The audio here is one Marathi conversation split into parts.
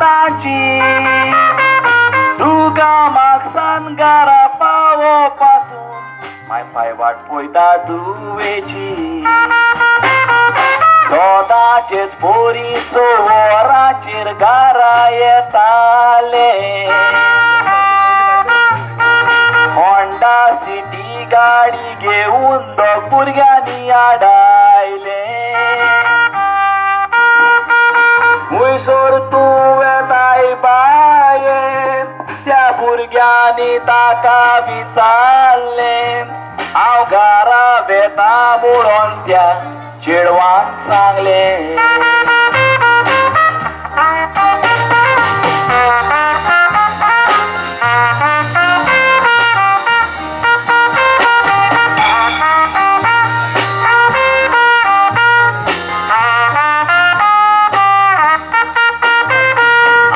ताची तुका मागसान घरा पावो पासून माय पाय वाट पळयता दुवेची सोदाचेच पोरी सोराचेर घरा येताले होंडा सिटी गाडी घेऊन दोग भुरग्यांनी आडायले मुयसोर तूं वेताय बाये त्या भुरग्यांनी ताका विचारले हांव घरा वेता म्हणून त्या चेडवान सांगले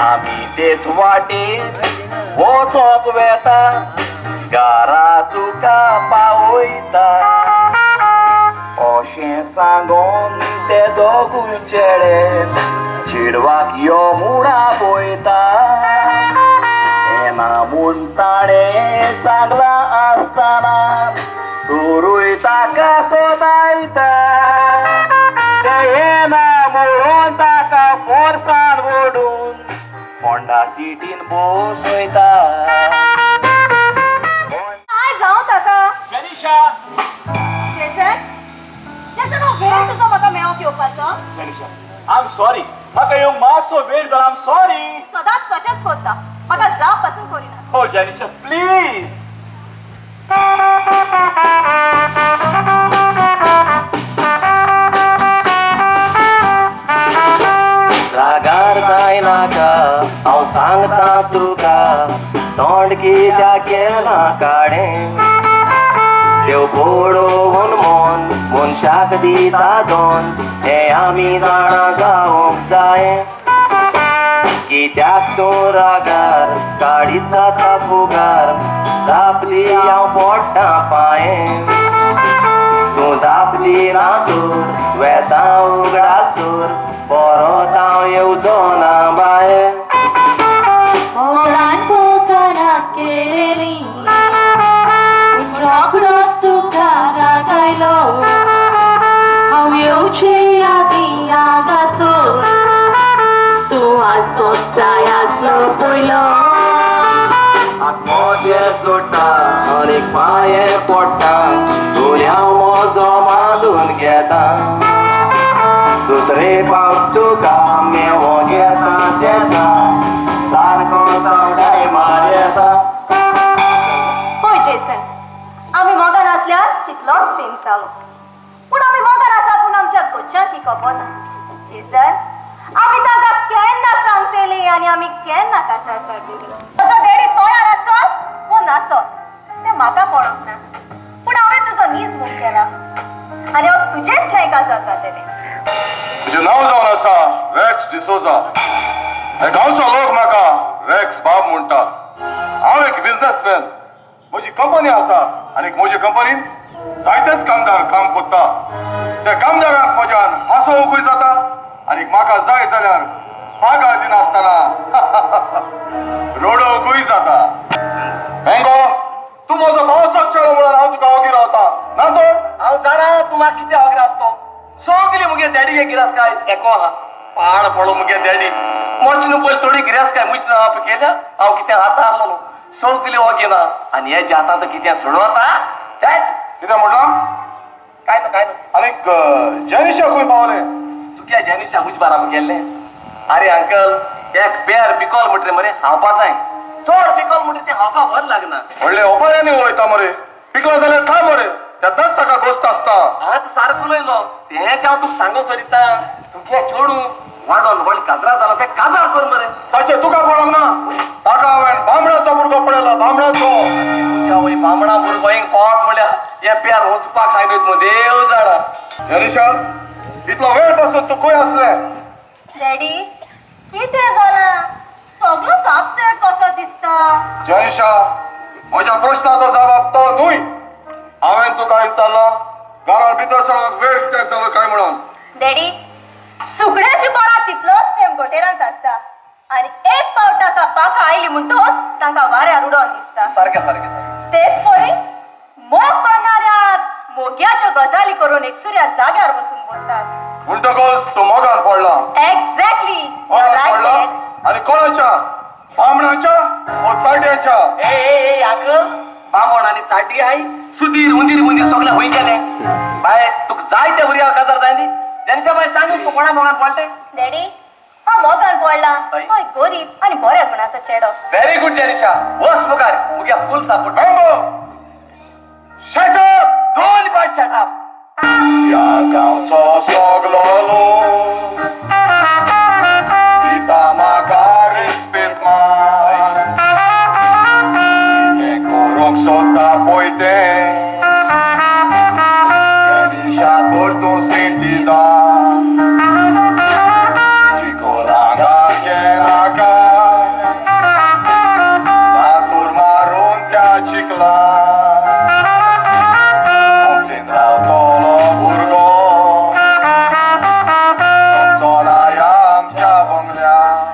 आम्ही तेच वाटेर वचप वेता घरा तुका पावयता अशें सांगून ते दोगूय चेडे चेडवाक यो मुडा पळयता येना म्हूण ताणें सांगला आसतना चोरूय ताका सोदायता ते येना म्हणून ताका फोर्सान ओडून होंडा सिटीन बसयता काय जावं ताका जनिशा वेळ तुजो म्हाका मेळोंक येवपाचो जनिशा आय एम सॉरी म्हाका येवंक मातसो वेळ जाला आय एम सॉरी सदांच तशेंच करता म्हाका जाप पासून करिना हो जनिशा प्लीज रागार जायनाका हांव सांगता तुका तोंड कित्याक केला काडें देव बोडोवन मनशाक दिता दोन हें आमी जाणा जावंक जाय कित्याक तो रागार गाडीत जाता फुगार जापली हांव पोट्टा पांये तूं जापली ना तर वेता उगडा तर परत हांव येवचो ना बाये ओलान पोकारा केली रोकडो तुका रागायलो हांव येवचे आदी आगाचो तूं आजोच जाय आसलो पयलो आत्मोजे सोडटा आनीक पांये पडटा तूं हांव म्हजो मारून घेता दुसरे पावट तुका मेवो घेता तेता सारको चवडाय मार येता होय जेसन आमी मोगान आसल्यार कितलोच तेम जालो पूण आमी मोगान आसात पूण आमच्या गोच्च्याक ही खबर ना जेसन आमी तांकां केन्ना सांगतली आनी आमी केन्ना काटार काडटली तुजो डॅडी तयार आसत वो नासत तें म्हाका पडोंक ना पूण हांवें तुजो नीज बूक केला आनी हांव तुजेच लायका जाता तेणे तुजें नांव जावन आसा रॅक्स डिसोजा हे गांवचो लोक म्हाका रॅक्स बाब म्हणटा हांव एक बिझनेसमॅन म्हजी कंपनी आसा आनी म्हजे कंपनीन जायतेच कामदार काम कोत्ता त्या कामदारांक म्हज्यान हांसोवंकूय जाता आनी म्हाका जाय जाल्यार पागार दिनासतना रोडोवंकूय जाता हेंगो तूं म्हजो भावचो चेडो म्हणून हांव तुका ओगी रावता ना तर हांव जाणा तूं म्हाका कितें होगरात तो सगली मुगे डॅडीगे गिरासकाय एको आहा पाड पडलो मुगे डॅडी मोच न्हू पयलीं थोडी गिरासकाय मुच ना आप केल्या हांव कितें हाता आहलो न्हू सगली ओगी ना आनी हे जाता तर कितें सोडवता त्यात कितें म्हणला काय न्हू आनीक जनिशा खंय पावले तुक्या जेनिशा मुज बारा गेल्ले अरे अंकल एक पेर पिकोल म्हणटा मरे हावपा जाय चड पिकोल म्हणटा तें हावपा वर लागना व्हडले ओपाऱ्यांनी उलयता मरे पिकलो जाल्यार खा मरे तेन्नाच ताका गोस्त आसता आतां सारको उलयलो तेंच हांव तुका सांगो सोदिता तुगे चोडू वाडोन व्हडली काजरा जाला तें काजार कर मरे ताचे तुका पडोंक ना ताका हांवें बांबड्याचो भुरगो पळयला बांबड्याचो तुज्या वय बांबडा भुरगो हिंग पावट म्हणल्यार हे पेर वचपाक खायनीत मग देव जाणा जनिशा इतलो वेळ पासून तूं खंय आसले डॅडी कितें जालां सगळोच अपसेट कसो दिसता जनिशा म्हज्या प्रश्नाचो जबाब तो न्हय हांवें तुका विचारला घरान भितर सगळ्याक वेळ कित्याक जालो काय म्हणून डॅडी सुकड्याची कोणा तितलोच तेम गोटेरांत आसता आणि एक पाव ताका पाका आयली म्हणटोच तांका वाऱ्यार उडोवन दिसता सारखें सारखें तेच पळय मोग करणाऱ्यात मोग्याच्यो गजाली करून एकसुऱ्या जाग्यार बसून बसतात म्हणटकच तो मोगान पडला एक्झॅक्टली मोगान पडला आणि कोणाच्या बामणाच्या व चाट्याच्या ए अंकल बामण आणि चाटी आहे सुधीर उंदीर बुंदीर सगळं होई गेले बाय तुक जाय त्या भुरग्या गजार जायनी त्यांच्या बाय सांग तू कोणा मोगान पडते डॅडी हा मोगान पडला बाई. हय गरीब आणि बऱ्या गुणाचा चेडो व्हेरी गुड जॅनिशा वस मुखार मुग्या फुल सपोर्ट शटअप दोन पाच छाप या गावचो सगलो लोक दिता म्हाका रिस्पेद मान कितें करूंक सोदता पळय तें त्या दिशात तूं सिटीदान चिकोलांगाचे नाकार फातूर मारून त्या चिखलान कोंकणीन रावतलो भुरगो चोलाय आमच्या बंगल्यान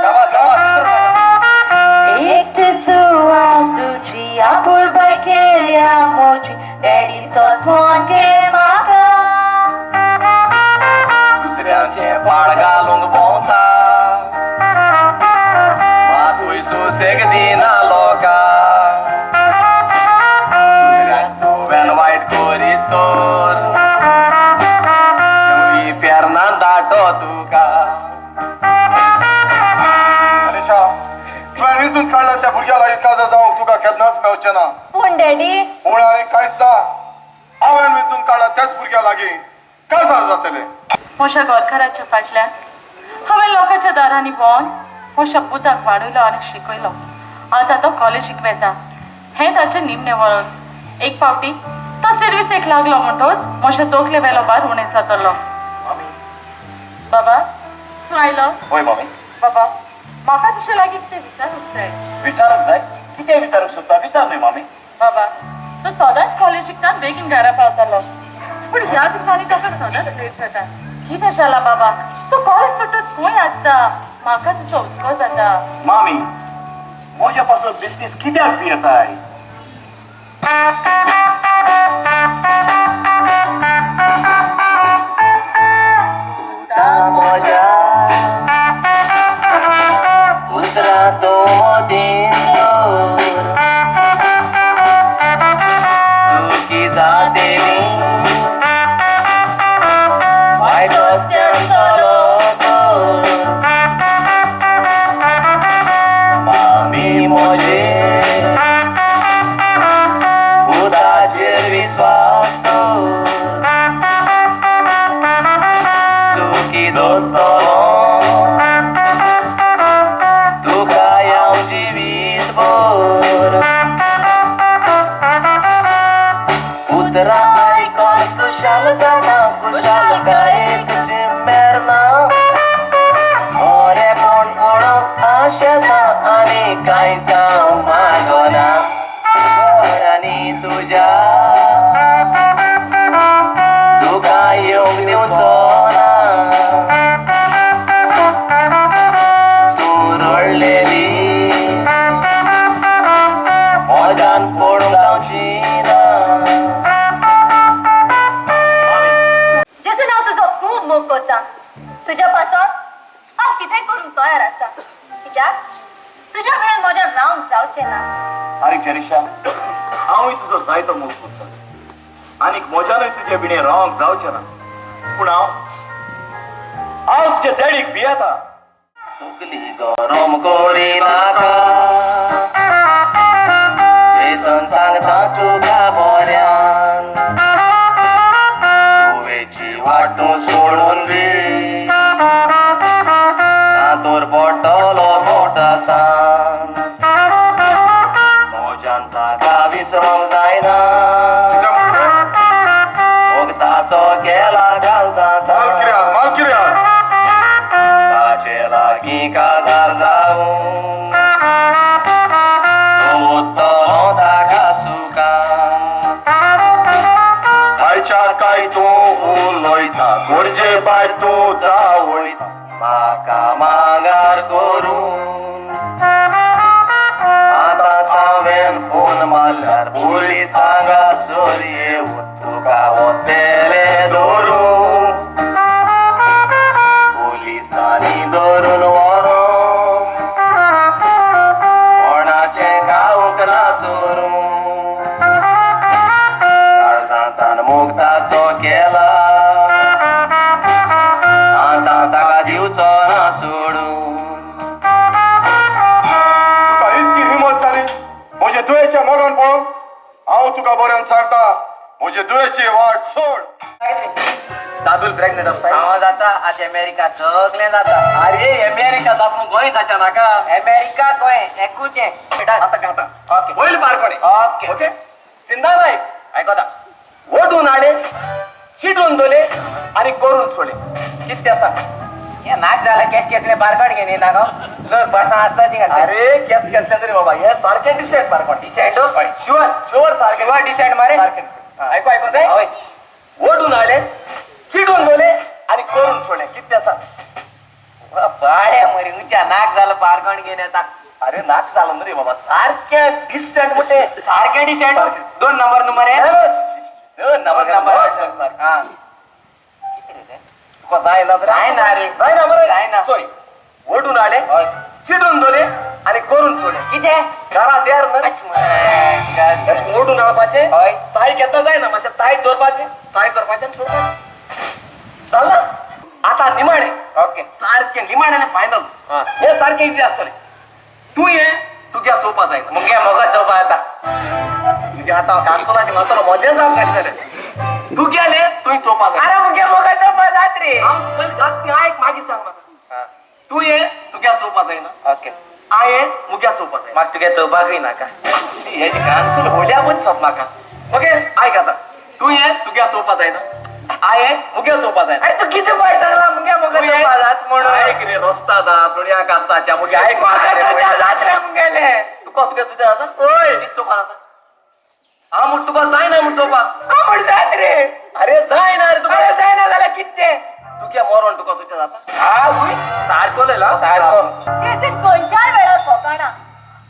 शाबास, शाबास. दुसऱ्याचे पाड घालूंक भोंवता मातूय सुसेग दिना लोका दुसऱ्याक तुवें वायट करीत तर तुई फेरना दाटो तुका मनीषा तुवें विचून काडला त्या भुरग्या लागीं काजार जावंक तुका केन्नाच मेवचें ना पूण डॅडी पूण आनी कांयच ना हांवें वेंचून काडला त्याच भुरग्या लागीं काजार जातलें मोशा गोरकाराच्या फाटल्यान हांवें लोकांच्या दारांनी भोंवन मोशा पुताक वाडयलो आनी शिकयलो आतां तो कॉलेजीक वेता हें ताचें निमणें वळण एक फावटी तो सर्विसेक लागलो म्हणटोच मोशा तोकले वेलो बार उणें जातलो बाबा तूं आयलो होय मम्मी बाबा म्हाका तुजे लागीं कितें विचारूंक जाय विचारूंक जाय कितें विचारूंक सोदता विचार न्हय मम्मी बाबा तो सदांच कॉलेजीकल्यान बेगीन घरा पावतालो पूण ह्या दिसांनी ताका सदांच लेट जाता कितें जालां बाबा तूं कॉलेज सुटून खंय आसता म्हाका तुजो हुस्को जाता मामी म्हज्या पासून बिझनेस कित्याक पियेताय म्हज्या उतरा तो तुकी जातेली वायट रस्त्यांचो मामी म्हजे उदाचेर विश्वास चुकी दोस्तलो तुका हांव जिवीत भर उतरां आयकोन खुशाल जाता खुशाल गायेक मेरना बरेपण पळोवंक आशेता आनी कांय जावं मागोना आनी तुज्या तुका येवंक दिवचो ना तूं रडलेली मोजान पडूंक जावची ना जेसून हांव तुजो खूब मोग करता तुज्या पासून हांव कितेंय करूंक तयार आसा कित्याक तुज्या कडेन म्हजें रावंक जावचें ना आनी जनिशा हांवूय तुजो जायतो मोग करता आनीक म्हज्यानूय तुजे बिणे रावंक जावचें ना पूण हांव तुजे देडीक भियेता तकली गरम करी नाका जेसन सांगता तुका बऱ्यान तुवेची वाटू सोडून बी नातोर पडटलो मोठासान म्हज्यान ताका विसरूंक जायना ताचो गेला घालता मालकिर्याद ताचे लागीं काजार जावून सोदतलो ताका सुखान जोडचे पाय तू चावळीत माका माघार करून आता तांब्यान फोन मारल्यार पोलिसांगा चोरये तुका वतेले धरून पोलिसांनी धरून व्हरून कोणाचे गांवक ना चोरून काळजांतान मुक्ताचो केला आता ताका दिवचो ना सोडून तुका इतकी हिंमत जाली म्हजे दुयेच्या मोगान पळोवन हांव तुका बऱ्यान सांगता म्हजे दुयेची वाट सोड दादूल प्रेग्नेंट असता हांव जाता आज अमेरिका सगळें जाता अरे अमेरिका जात मग गोंय जाता नाका अमेरिका गोंय एकूचे आता खाता ओके होईल बारकोडे ओके ओके सिंधा नायक आयकोता ओडून हाडे चिडून दोले आणि करून सोडले किती आसा हे नाक झाला केस केसले बारकोड घेणे ना गो लोक बसा असता ती अरे केस केसले तरी बाबा हे सारखे decent barcode decent sure sure सारखे वा डिसेंट मारे ऐकू ऐकू जाय ओढून आले चिडून बोले आणि करून सोडले किती असा पाड्या मरी उंच्या नाक झालं बारकोड घेण्याचा अरे नाक झालं ना रे बाबा सारखे डिसेंट मोठे सारखे डिसेंट 2 नंबर आहे 2 नंबर हा ओढून आले चिडून दोले आणि करून सोडले किती घरात द्यार ओढून आणपाचे ताई घेता जाय ना माझ्या ताई दोरपाचे ताई करपाचे सोडपाचे चाललं आता निमाणे ओके सारखे निमाण्याने फायनल हे सारखे इझी असतो तू ये तू घ्या चोपा जाय मग घ्या मग चोपा आता तुझ्या आता कांचोलाची मात्र मजा जाऊ काढी झाले तू गेले तुम्ही चोपा अरे मग घ्या मग चोपा जात रे ऐक माझी सांग मला तू ये तू घ्या चोपा जाय ना ओके आहे मुग्या चोपा जाय मग तुझ्या चोपा गई नाका याची कांचोल होल्या पण सोप नाका ओके ऐक आता तू ये तू घ्या चोपा जाय ना आहे मुग्या चोपा जाय तू किती पाय सांगला मुग्या मग चोपा जात म्हणून ऐक रे रस्ता दा सोनिया कास्ताच्या मुग्या ऐक जात रे मुग्याले तुका तुझ्या जाता ओय चोपा जाता हा मग तुका जाय ना मग चोपा हा म्हण जात रे अरे जाय ना रे तुका जाय ना झाला किती तू क्या मोरवण तुका तुझ्या जाता हा उई सारको लेला सारको जेसे कोणत्या वेळा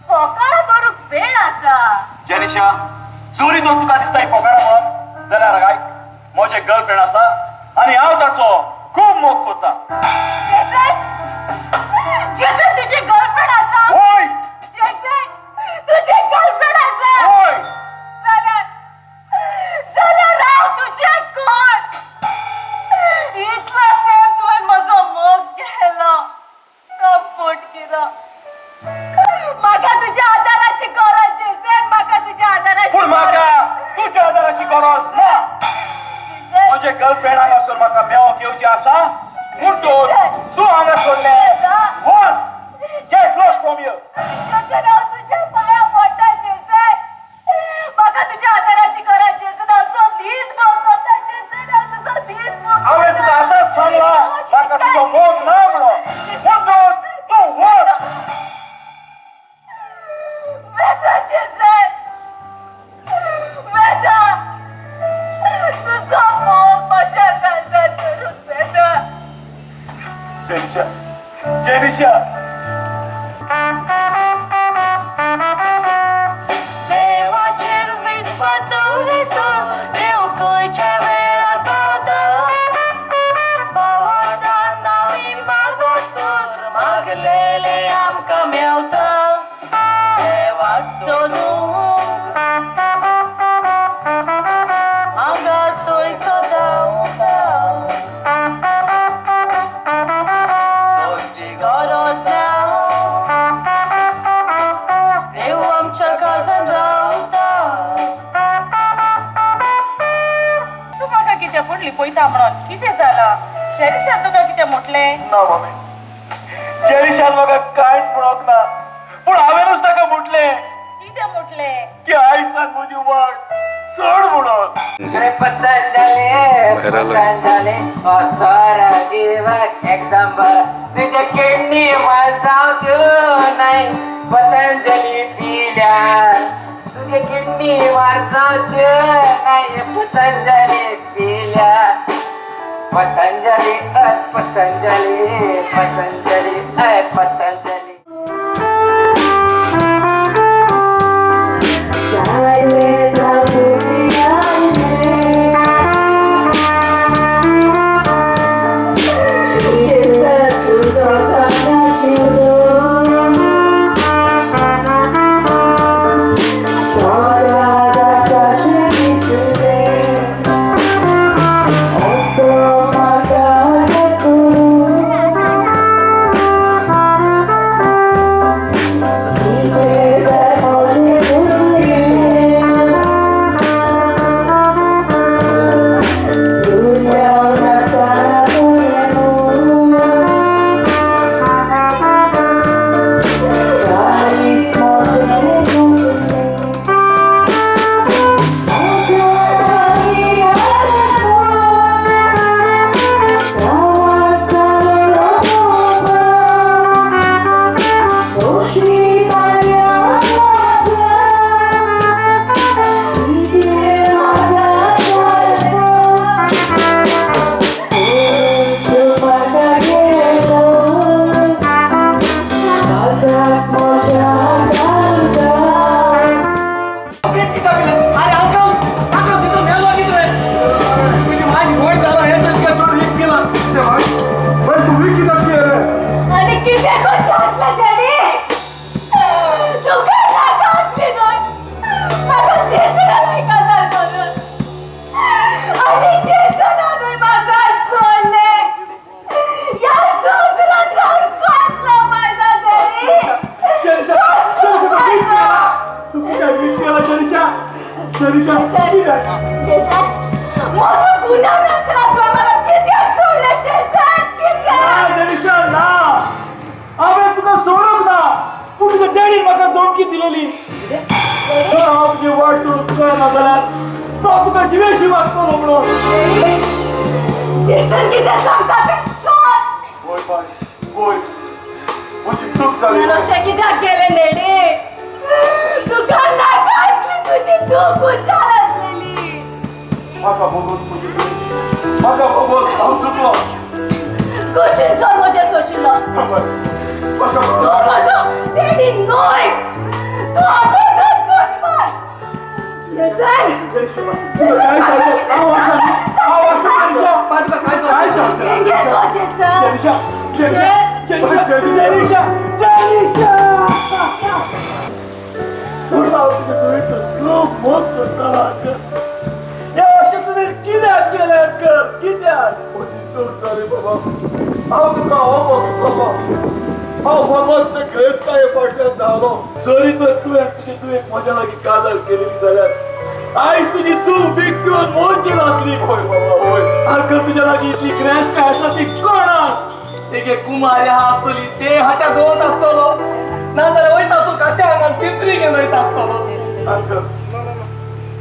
फोकाणा करूक वेळ असा जेनिशा चोरी दोन तुका दिसताय पोकाळा म्हणून जाल्यार काय म्हजे गर्लफ्रेंड आसा आणि हांव ताचो खूप मोग करता जेसे तुझी गर्लफ्रेंड असा होय जेसे तुझी गर्लफ्रेंड असा होय जाल्यार राव तुझे कोण इतला प्रेम तुवें म्हजो मोग केलो तो पोट केलो म्हाका तुज्या आदाराची गरज जेसे म्हाका तुज्या आदाराची पूण म्हाका तुज्या आदाराची गरज ना म्हजे गर्लफ्रेंड हांगा सोड म्हाका मेळोंक येवची आसा म्हणटून तू हांगा सोडले गेट लॉस्ट फ्रॉम हियर तुझ्या पाया पडटा जेसे म्हाका तुज्या आदाराची गरज जेसे तुजो दीस भोगता जेसे तुजो दीस हांवें तुका आतांच सांगला म्हाका तुजो मोग ना म्हणून म्हणटून तू वच वेदा जेसे वेदा तुजो मोग म्हज्या काळजांत धरून वेदा जेनिशा जेनिशा देवाचेर विस्वास दवरितो देव खंयच्या वेळार पावता भावाचा नावी मागोसर मागलेले आमकां मेवता देवाक सोदून हांगा चोयचो धांवता तुमची गरज देव आमच्या काळजांत रावता तू म्हाका कितें फुडली पयता म्हणून कितें जाला शेरिशान तुका कितें म्हटलें ना मम्मी जेनिशान म्हाका कांयच म्हणोंक ना पूण हांवेनूच ताका म्हटलें कितें म्हटलें की आयुश्यान म्हजी वाट सोड म्हणून अरे पतंजले सारा जीवन एकदम बरा तुझे किडनी माल जावच्यो नाही पतंजली पिल्या तुझे किडनी माल जावच्यो नाही पतंजली पिल्या पतंजलि पतंजलि पतंजलि पतंजलि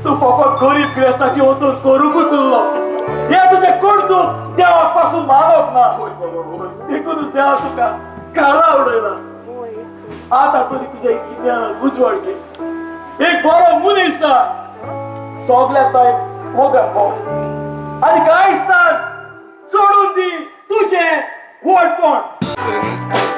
तू फकत गरीब ग्रेस्ताची ओतून करूकच उरलो हे तुझे कोण तू देवापासून मागप ना देखूनच देवा तुका कारा उडयला आता तरी तुझ्या कित्यान उजवाड घे एक बरो मनीस सोगल्यात बाय मोगान पाव आणि काय स्थान सोडून दी तुझे वोट पण